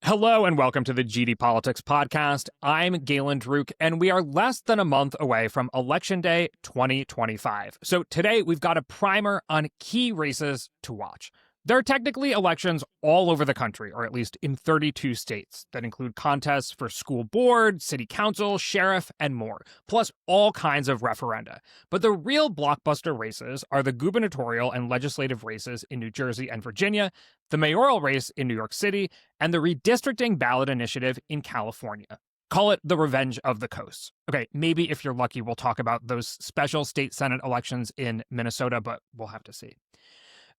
Hello and welcome to the GD Politics Podcast. I'm Galen Druk, and we are less than a month away from Election Day 2025. So today we've got a primer on key races to watch. There are technically elections all over the country, or at least in 32 states, that include contests for school board, city council, sheriff, and more, plus all kinds of referenda. But the real blockbuster races are the gubernatorial and legislative races in New Jersey and Virginia, the mayoral race in New York City, and the redistricting ballot initiative in California. Call it the revenge of the coasts. Okay, maybe if you're lucky, we'll talk about those special state Senate elections in Minnesota, but we'll have to see.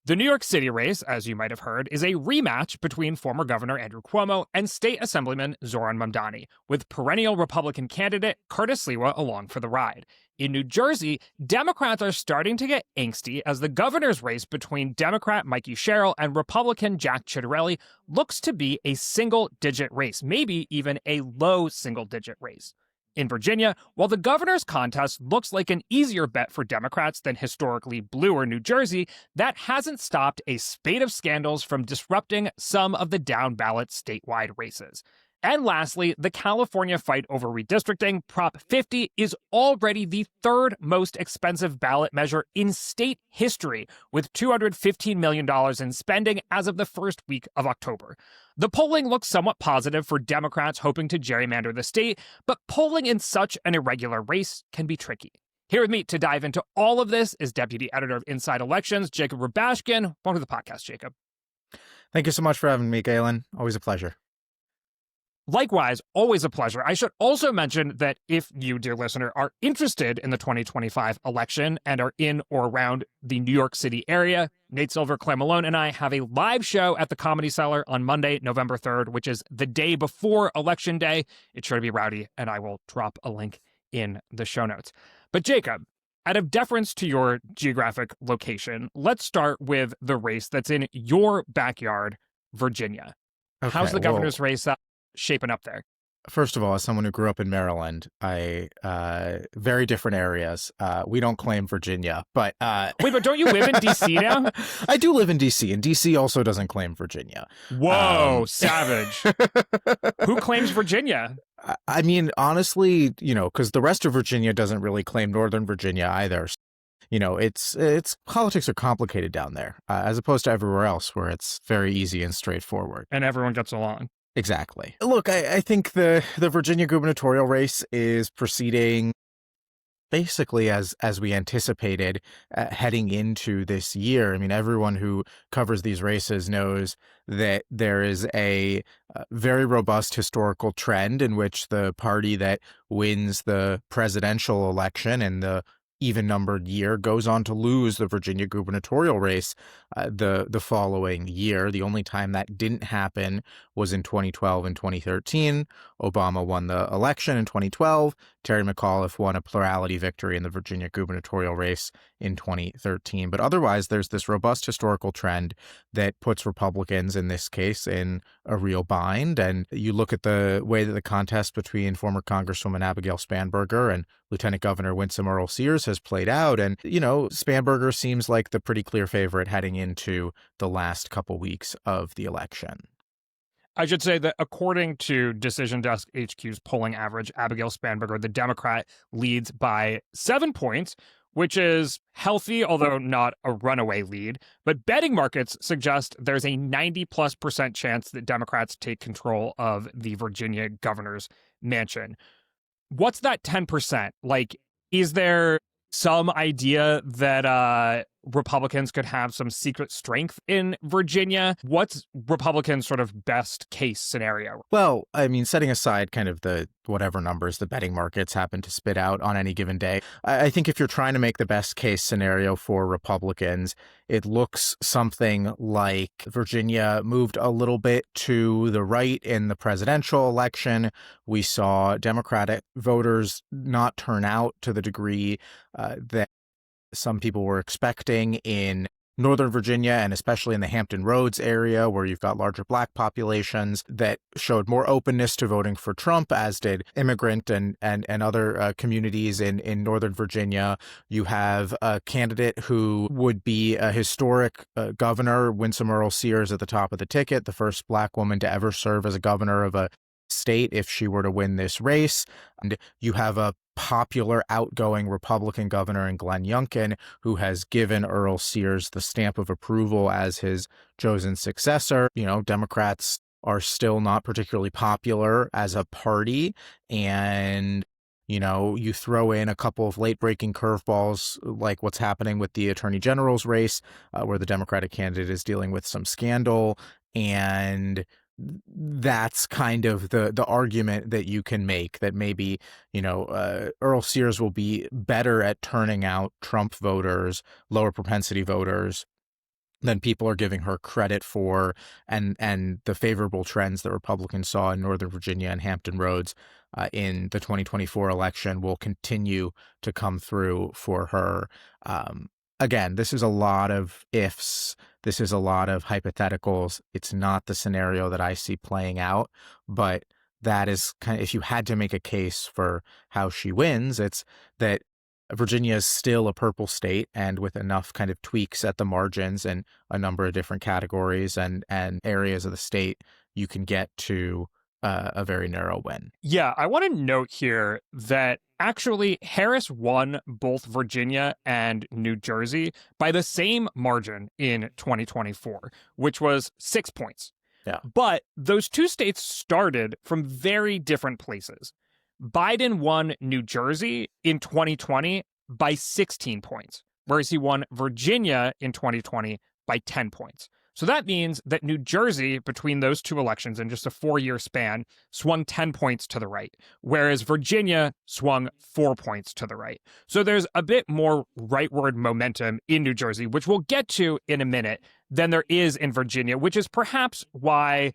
The New York City race, as you might have heard, is a rematch between former Governor Andrew Cuomo and State Assemblyman Zohran Mamdani, with perennial Republican candidate Curtis Sliwa along for the ride. In New Jersey, Democrats are starting to get angsty as the governor's race between Democrat Mikey Sherrill and Republican Jack Ciattarelli looks to be a single-digit race, maybe even a low single-digit race. In Virginia, while the governor's contest looks like an easier bet for Democrats than historically blue or New Jersey, that hasn't stopped a spate of scandals from disrupting some of the down-ballot statewide races. And lastly, the California fight over redistricting, Prop 50, is already the third most expensive ballot measure in state history, with $215 million in spending as of the first week of October. The polling looks somewhat positive for Democrats hoping to gerrymander the state, but polling in such an irregular race can be tricky. Here with me to dive into all of this is Deputy Editor of Inside Elections, Jacob Rubashkin. Welcome to the podcast, Jacob. Thank you so much for having me, Galen. Always a pleasure. Likewise, always a pleasure. I should also mention that if you, dear listener, are interested in the 2025 election and are in or around the New York City area, Nate Silver, Claire Malone, and I have a live show at the Comedy Cellar on Monday, November 3rd, which is the day before Election Day. It's sure to be rowdy, and I will drop a link in the show notes. But Jacob, out of deference to your geographic location, let's start with the race that's in your backyard, Virginia. Okay, How's the governor's race shaping up there? First of all, as someone who grew up in Maryland, very different areas. We don't claim Virginia, but Wait, but don't you live in D.C. now? I do live in D.C., and D.C. also doesn't claim Virginia. Whoa, savage. Who claims Virginia? I mean, honestly, because the rest of Virginia doesn't really claim Northern Virginia either. It's politics are complicated down there, as opposed to everywhere else where it's very easy and straightforward. And everyone gets along. Exactly. Look, I think the Virginia gubernatorial race is proceeding basically as we anticipated heading into this year. I mean, everyone who covers these races knows that there is a very robust historical trend in which the party that wins the presidential election in the even-numbered year goes on to lose the Virginia gubernatorial race the following year. The only time that didn't happen was in 2012 and 2013. Obama won the election in 2012. Terry McAuliffe won a plurality victory in the Virginia gubernatorial race in 2013. But otherwise, there's this robust historical trend that puts Republicans, in this case, in a real bind. And you look at the way that the contest between former Congresswoman Abigail Spanberger and Lieutenant Governor Winsome Earl-Sears has played out. And, Spanberger seems like the pretty clear favorite heading into the last couple weeks of the election. I should say that according to Decision Desk HQ's polling average, Abigail Spanberger, the Democrat, leads by 7 points, which is healthy, although not a runaway lead. But betting markets suggest there's a 90+% chance that Democrats take control of the Virginia governor's mansion. What's that 10%? Like, is there some idea that Republicans could have some secret strength in Virginia? What's Republicans' sort of best case scenario? Well, I mean, setting aside kind of the whatever numbers the betting markets happen to spit out on any given day, I think if you're trying to make the best case scenario for Republicans, it looks something like Virginia moved a little bit to the right in the presidential election. We saw Democratic voters not turn out to the degree that some people were expecting in Northern Virginia, and especially in the Hampton Roads area, where you've got larger Black populations, that showed more openness to voting for Trump, as did immigrant and other communities in Northern Virginia. You have a candidate who would be a historic governor, Winsome Earle-Sears, at the top of the ticket, the first Black woman to ever serve as a governor of a state if she were to win this race. And you have a popular outgoing Republican governor in Glenn Youngkin, who has given Earle-Sears the stamp of approval as his chosen successor. Democrats are still not particularly popular as a party, and you throw in a couple of late-breaking curveballs, like what's happening with the Attorney General's race, where the Democratic candidate is dealing with some scandal, and that's kind of the argument that you can make, that maybe Earle-Sears will be better at turning out Trump voters, lower propensity voters, than people are giving her credit for, and the favorable trends that Republicans saw in Northern Virginia and Hampton Roads in the 2024 election will continue to come through for her. Again, this is a lot of ifs. This is a lot of hypotheticals. It's not the scenario that I see playing out, but that is kind of, if you had to make a case for how she wins, it's that Virginia is still a purple state, and with enough kind of tweaks at the margins and a number of different categories and areas of the state, you can get to a very narrow win. Yeah, I want to note here that actually Harris won both Virginia and New Jersey by the same margin in 2024, which was 6 points. Yeah. But those two states started from very different places. Biden won New Jersey in 2020 by 16 points, whereas he won Virginia in 2020 by 10 points. So that means that New Jersey, between those two elections in just a 4-year span, swung 10 points to the right, whereas Virginia swung 4 points to the right. So there's a bit more rightward momentum in New Jersey, which we'll get to in a minute, than there is in Virginia, which is perhaps why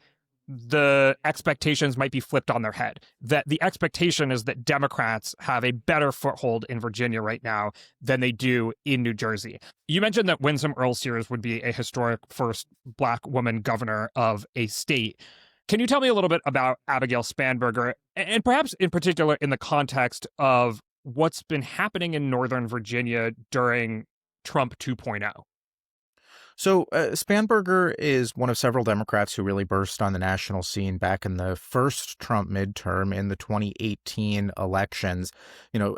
the expectations might be flipped on their head. That the expectation is that Democrats have a better foothold in Virginia right now than they do in New Jersey. You mentioned that Winsome Earle-Sears would be a historic first Black woman governor of a state. Can you tell me a little bit about Abigail Spanberger, and perhaps in particular in the context of what's been happening in Northern Virginia during Trump 2.0? So Spanberger is one of several Democrats who really burst on the national scene back in the first Trump midterm in the 2018 elections.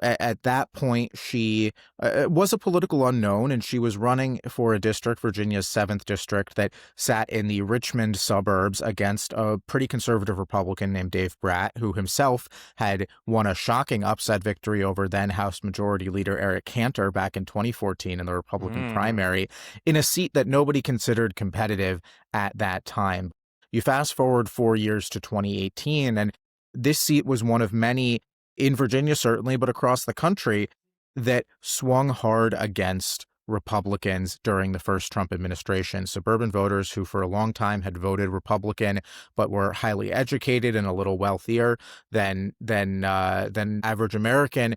At that point, she was a political unknown, and she was running for a district, Virginia's 7th district, that sat in the Richmond suburbs against a pretty conservative Republican named Dave Bratt, who himself had won a shocking upset victory over then House Majority Leader Eric Cantor back in 2014 in the Republican primary, in a seat that nobody considered competitive at that time. You fast forward 4 years to 2018, and this seat was one of many in Virginia, certainly, but across the country, that swung hard against Republicans during the first Trump administration. Suburban voters who for a long time had voted Republican, but were highly educated and a little wealthier than average American,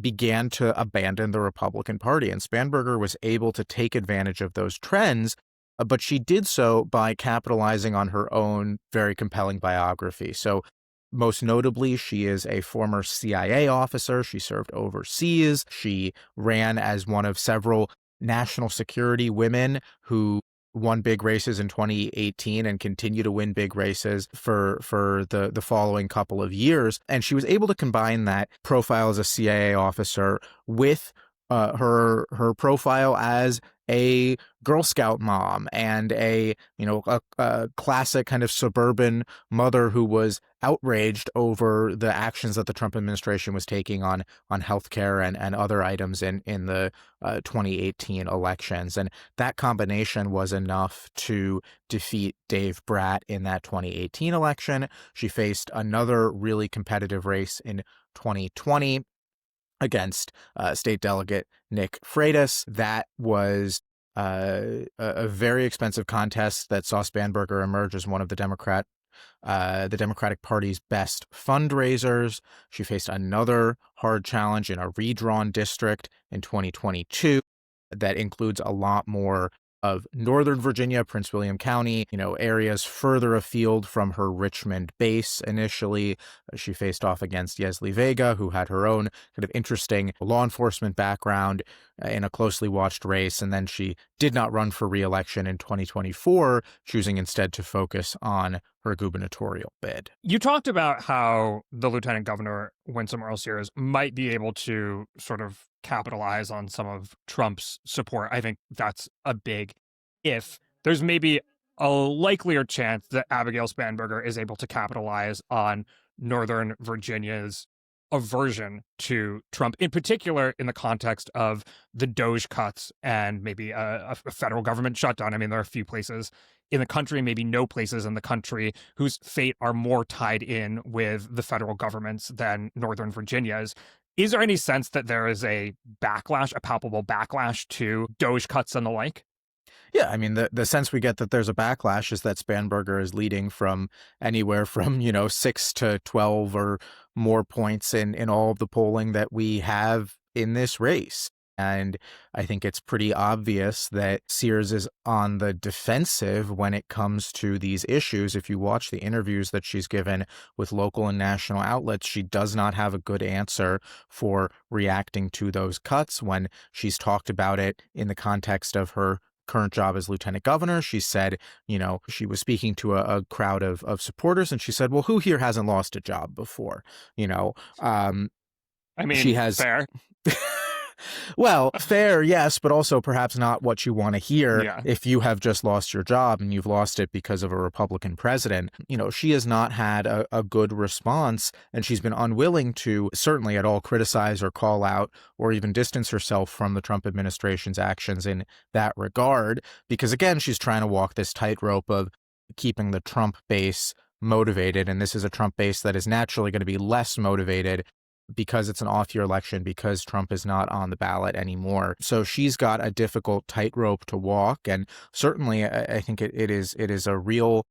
began to abandon the Republican Party. And Spanberger was able to take advantage of those trends, but she did so by capitalizing on her own very compelling biography. So most notably, she is a former CIA officer. She served overseas. She ran as one of several national security women who won big races in 2018 and continue to win big races for the following couple of years. And she was able to combine that profile as a CIA officer with her profile as a Girl Scout mom and a classic kind of suburban mother who was outraged over the actions that the Trump administration was taking on healthcare and other items in the 2018 elections. And that combination was enough to defeat Dave Bratt in that 2018 election. She faced another really competitive race in 2020 against State Delegate Nick Freitas. That was a very expensive contest that saw Spanberger emerge as one of the Democratic Party's best fundraisers. She faced another hard challenge in a redrawn district in 2022 that includes a lot more of Northern Virginia, Prince William County, areas further afield from her Richmond base initially. She faced off against Yesli Vega, who had her own kind of interesting law enforcement background in a closely watched race. And then she did not run for re-election in 2024, choosing instead to focus on her gubernatorial bid. You talked about how the Lieutenant Governor, Winsome Earl-Sears, might be able to sort of capitalize on some of Trump's support. I think that's a big if. There's maybe a likelier chance that Abigail Spanberger is able to capitalize on Northern Virginia's aversion to Trump, in particular in the context of the DOJ cuts and maybe a federal government shutdown. I mean, there are a few places in the country, maybe no places in the country, whose fate are more tied in with the federal governments than Northern Virginia's. Is there any sense that there is a backlash, a palpable backlash to DOJ cuts and the like? Yeah, I mean, the sense we get that there's a backlash is that Spanberger is leading from anywhere from, 6 to 12 or more points in all of the polling that we have in this race. And I think it's pretty obvious that Sears is on the defensive when it comes to these issues. If you watch the interviews that she's given with local and national outlets, she does not have a good answer for reacting to those cuts. When she's talked about it in the context of her current job as lieutenant governor, she said, she was speaking to a crowd of supporters, and she said, well, who here hasn't lost a job before? I mean, she has fair. Well, fair, yes, but also perhaps not what you want to hear. Yeah. If you have just lost your job and you've lost it because of a Republican president. She has not had a good response, and she's been unwilling to certainly at all criticize or call out or even distance herself from the Trump administration's actions in that regard, because again, she's trying to walk this tightrope of keeping the Trump base motivated, and this is a Trump base that is naturally going to be less motivated because it's an off-year election, because Trump is not on the ballot anymore. So she's got a difficult tightrope to walk, and certainly I think it is a real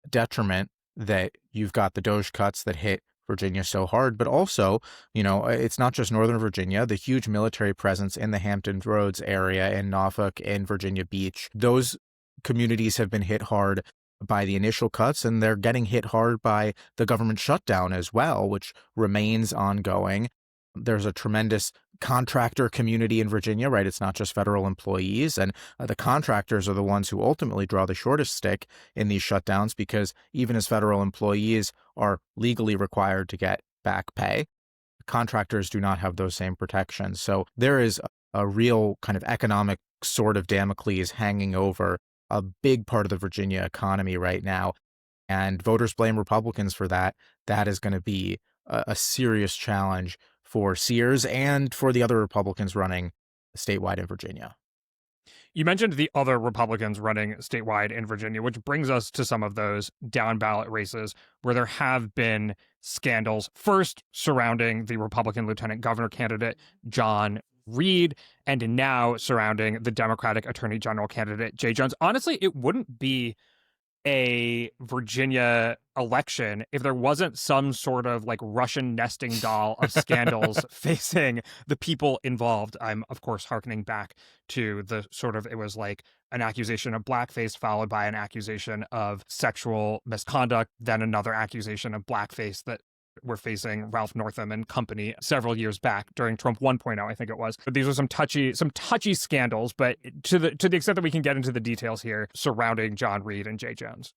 detriment that you've got the DOJ cuts that hit Virginia so hard, but also, it's not just Northern Virginia, the huge military presence in the Hampton Roads area, in Norfolk, in Virginia Beach. Those communities have been hit hard by the initial cuts, and they're getting hit hard by the government shutdown as well, which remains ongoing. There's a tremendous contractor community in Virginia, right? It's not just federal employees, and the contractors are the ones who ultimately draw the shortest stick in these shutdowns, because even as federal employees are legally required to get back pay, contractors do not have those same protections. So there is a real kind of economic sword of Damocles hanging over a big part of the Virginia economy right now, and voters blame Republicans for that. That is going to be a serious challenge for Sears and for the other Republicans running statewide in Virginia. You mentioned the other Republicans running statewide in Virginia, which brings us to some of those down ballot races where there have been scandals, first surrounding the Republican lieutenant governor candidate, John Reed, and now surrounding the Democratic Attorney General candidate, Jay Jones. Honestly, it wouldn't be a Virginia election if there wasn't some sort of like Russian nesting doll of scandals facing the people involved. I'm, of course, hearkening back to the sort of, it was like an accusation of blackface followed by an accusation of sexual misconduct, then another accusation of blackface that we're facing Ralph Northam and company several years back during Trump 1.0, I think it was. But these were some touchy scandals, but to the extent that we can get into the details here surrounding John Reed and Jay Jones.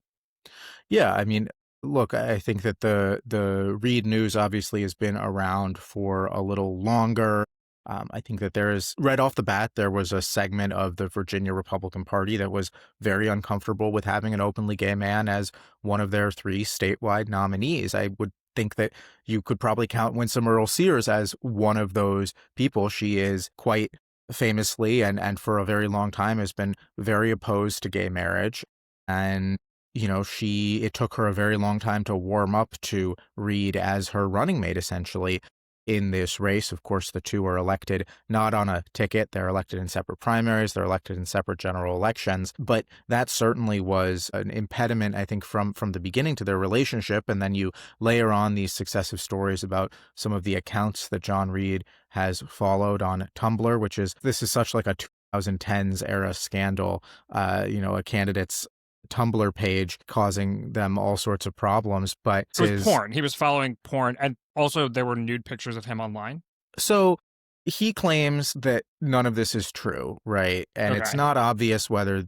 Yeah, I mean, look, I think that the Reed news obviously has been around for a little longer. I think that right off the bat, there was a segment of the Virginia Republican Party that was very uncomfortable with having an openly gay man as one of their 3 statewide nominees. I would think that you could probably count Winsome Earl-Sears as one of those people. She is quite famously and for a very long time has been very opposed to gay marriage. And, it took her a very long time to warm up to Reed as her running mate, essentially, in this race. Of course, the two are elected not on a ticket. They're elected in separate primaries. They're elected in separate general elections. But that certainly was an impediment, I think, from the beginning to their relationship. And then you layer on these successive stories about some of the accounts that John Reed has followed on Tumblr, this is such like a 2010s era scandal, a candidate's Tumblr page causing them all sorts of problems. But it was porn. He was following porn, and also there were nude pictures of him online. So he claims that none of this is true, right? And it's not obvious whether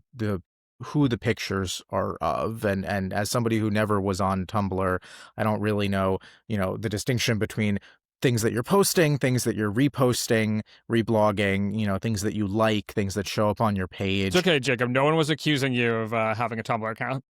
who the pictures are of. And as somebody who never was on Tumblr, I don't really know, the distinction between things that you're posting, things that you're reposting, reblogging, things that you like, things that show up on your page. It's okay, Jacob. No one was accusing you of having a Tumblr account.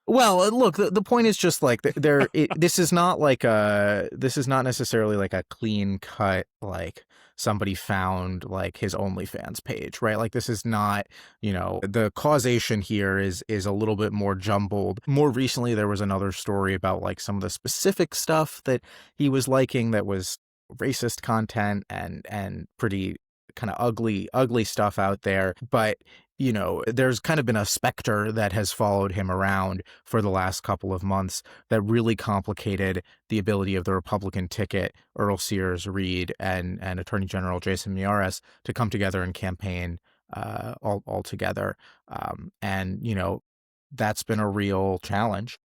Well, look, the point is just like this is not necessarily like a clean cut, like somebody found like his OnlyFans page, right? Like this is not, the causation here is a little bit more jumbled. More recently, there was another story about like some of the specific stuff that he was liking that was racist content and pretty kind of ugly stuff out there. But there's kind of been a specter that has followed him around for the last couple of months that really complicated the ability of the Republican ticket, Earl Sears Reid and Attorney General Jason Miyares to come together and campaign all together. That's been a real challenge.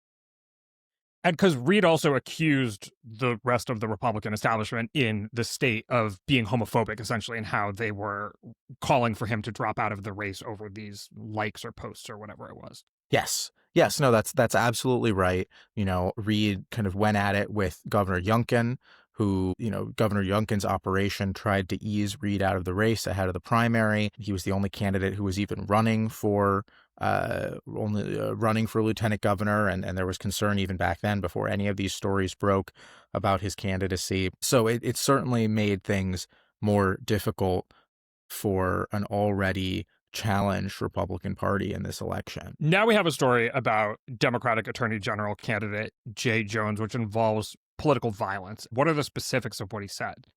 And because Reid also accused the rest of the Republican establishment in the state of being homophobic, essentially, and how they were calling for him to drop out of the race over these likes or posts or whatever it was. Yes. No, that's absolutely right. Reid kind of went at it with Governor Youngkin, who, Governor Youngkin's operation tried to ease Reid out of the race ahead of the primary. He was the only candidate who was even running for lieutenant governor, and there was concern even back then before any of these stories broke about his candidacy. So it certainly made things more difficult for an already challenged Republican Party in this election. Now we have a story about Democratic Attorney General candidate Jay Jones, which involves political violence. What are the specifics of what he said?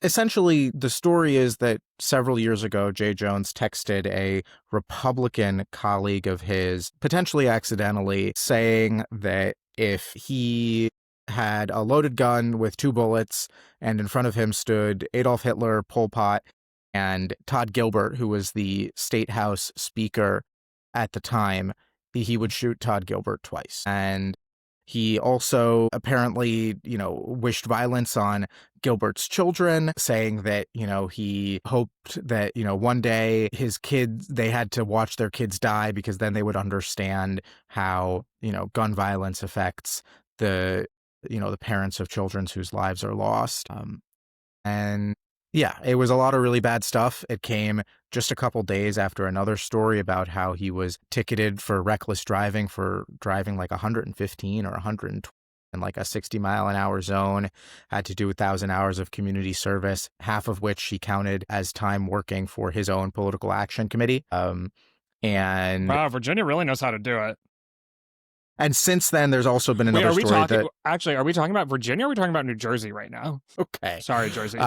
Essentially, the story is that several years ago, Jay Jones texted a Republican colleague of his, potentially accidentally, saying that if he had a loaded gun with 2 bullets and in front of him stood Adolf Hitler, Pol Pot, and Todd Gilbert, who was the State House Speaker at the time, he would shoot Todd Gilbert twice. And he also apparently, wished violence on Gilbert's children, saying that, he hoped that, one day his kids, they had to watch their kids die because then they would understand how, gun violence affects the parents of children whose lives are lost. Yeah, it was a lot of really bad stuff. It came just a couple days after another story about how he was ticketed for reckless driving for driving like 115 or 120 in like a 60-mile-an-hour zone, had to do 1,000 hours of community service, half of which he counted as time working for his own political action committee. Wow, Virginia really knows how to do it. And since then, there's also been another story Actually, are we talking about Virginia or are we talking about New Jersey right now? Okay. Sorry, Jersey.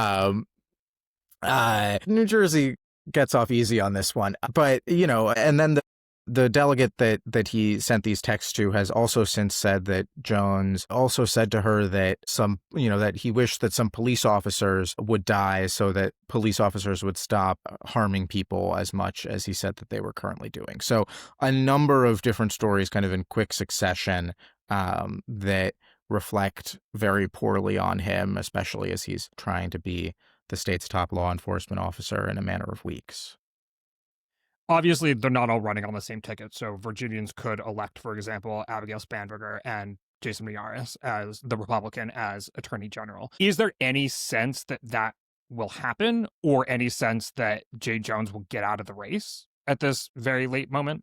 New Jersey gets off easy on this one. But, and then the delegate that he sent these texts to has also since said that Jones also said to her that that he wished that some police officers would die so that police officers would stop harming people as much as he said that they were currently doing. So a number of different stories kind of in quick succession that reflect very poorly on him, especially as he's trying to be the state's top law enforcement officer in a matter of weeks. Obviously, they're not all running on the same ticket. So Virginians could elect, for example, Abigail Spanberger and Jason Miyares as the Republican as Attorney General. Is there any sense that will happen, or any sense that Jay Jones will get out of the race at this very late moment?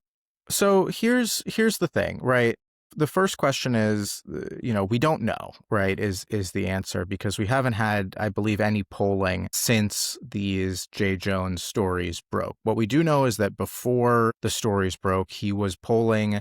So here's the thing, right? The first question is, we don't know, right, is the answer, because we haven't had, I believe, any polling since these Jay Jones stories broke. What we do know is that before the stories broke, he was polling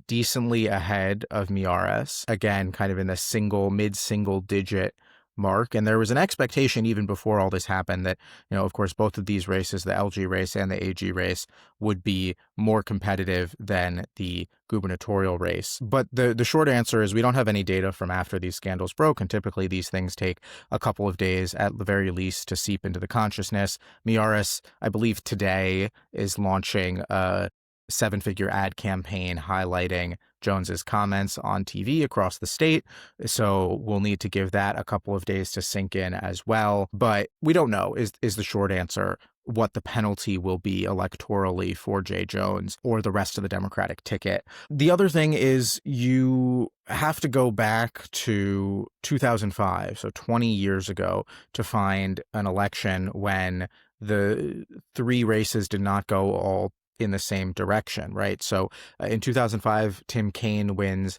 decently ahead of Miyares, again, kind of in the mid-single digit mark. And there was an expectation even before all this happened that, of course, both of these races, the LG race and the AG race, would be more competitive than the gubernatorial race. But the short answer is we don't have any data from after these scandals broke, and typically these things take a couple of days at the very least to seep into the consciousness. Miyares, I believe today, is launching a seven-figure ad campaign highlighting Jones's comments on TV across the state. So we'll need to give that a couple of days to sink in as well. But we don't know is the short answer what the penalty will be electorally for Jay Jones or the rest of the Democratic ticket. The other thing is you have to go back to 2005, so 20 years ago, to find an election when the three races did not go all in the same direction, right? So in 2005, Tim Kaine wins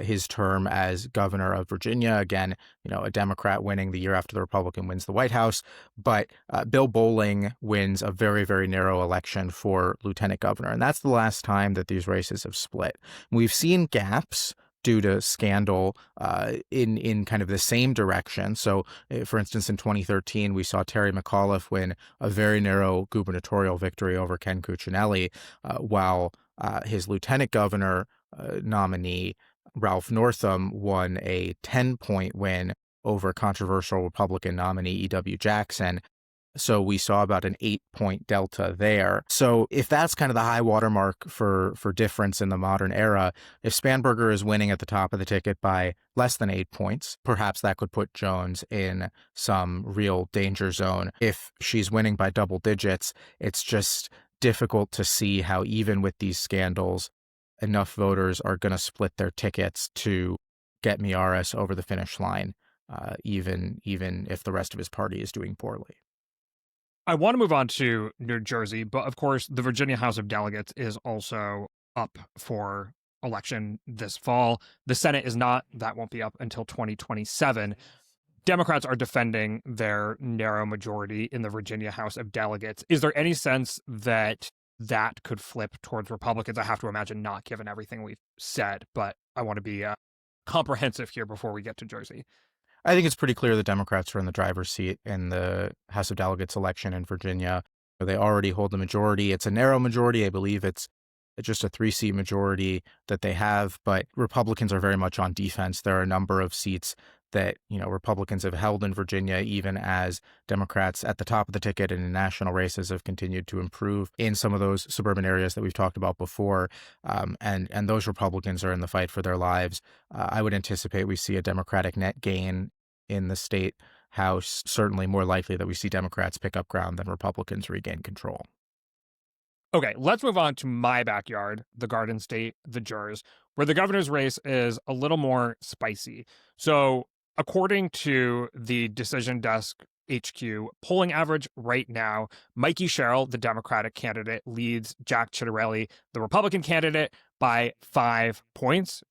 his term as governor of Virginia. Again, a Democrat winning the year after the Republican wins the White House. But Bill Bolling wins a very, very narrow election for lieutenant governor. And that's the last time that these races have split. We've seen gaps due to scandal in kind of the same direction. So, for instance, in 2013, we saw Terry McAuliffe win a very narrow gubernatorial victory over Ken Cuccinelli, while his lieutenant governor nominee, Ralph Northam, won a 10-point win over controversial Republican nominee E.W. Jackson. So we saw about an 8-point delta there. So if that's kind of the high watermark for difference in the modern era, if Spanberger is winning at the top of the ticket by less than 8 points, perhaps that could put Jones in some real danger zone. If she's winning by double digits, it's just difficult to see how even with these scandals, enough voters are going to split their tickets to get Miyares over the finish line, even if the rest of his party is doing poorly. I want to move on to New Jersey, but of course, the Virginia House of Delegates is also up for election this fall. The Senate is not. That won't be up until 2027. Democrats are defending their narrow majority in the Virginia House of Delegates. Is there any sense that that could flip towards Republicans? I have to imagine not, given everything we've said, but I want to be comprehensive here before we get to Jersey. I think it's pretty clear the Democrats are in the driver's seat in the House of Delegates election in Virginia. They already hold the majority. It's a narrow majority. I believe it's just a 3-seat majority that they have, but Republicans are very much on defense. There are a number of seats that, Republicans have held in Virginia, even as Democrats at the top of the ticket and in national races have continued to improve in some of those suburban areas that we've talked about before. And those Republicans are in the fight for their lives. I would anticipate we see a Democratic net gain in the state House, certainly more likely that we see Democrats pick up ground than Republicans regain control. Okay, let's move on to my backyard, the Garden State, the Jers, where the governor's race is a little more spicy. So, according to the Decision Desk HQ polling average right now, Mikey Sherrill, the Democratic candidate, leads Jack Ciattarelli, the Republican candidate, by 5 points.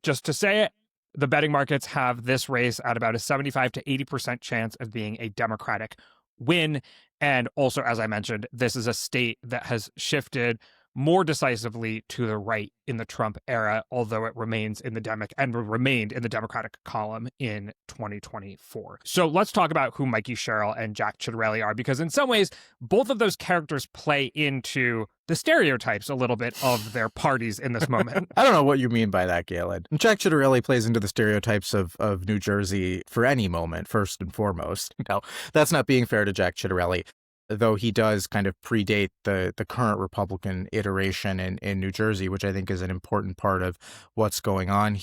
Just to say it, the betting markets have this race at about a 75 to 80% chance of being a Democratic win. And also, as I mentioned, this is a state that has shifted more decisively to the right in the Trump era, although it remained in the Democratic column in 2024. So let's talk about who Mikey Sherrill and Jack Ciattarelli are, because in some ways, both of those characters play into the stereotypes a little bit of their parties in this moment. I don't know what you mean by that, Galen. Jack Ciattarelli plays into the stereotypes of New Jersey for any moment, first and foremost. No, that's not being fair to Jack Ciattarelli, though he does kind of predate the current Republican iteration in New Jersey, which I think is an important part of what's going on here.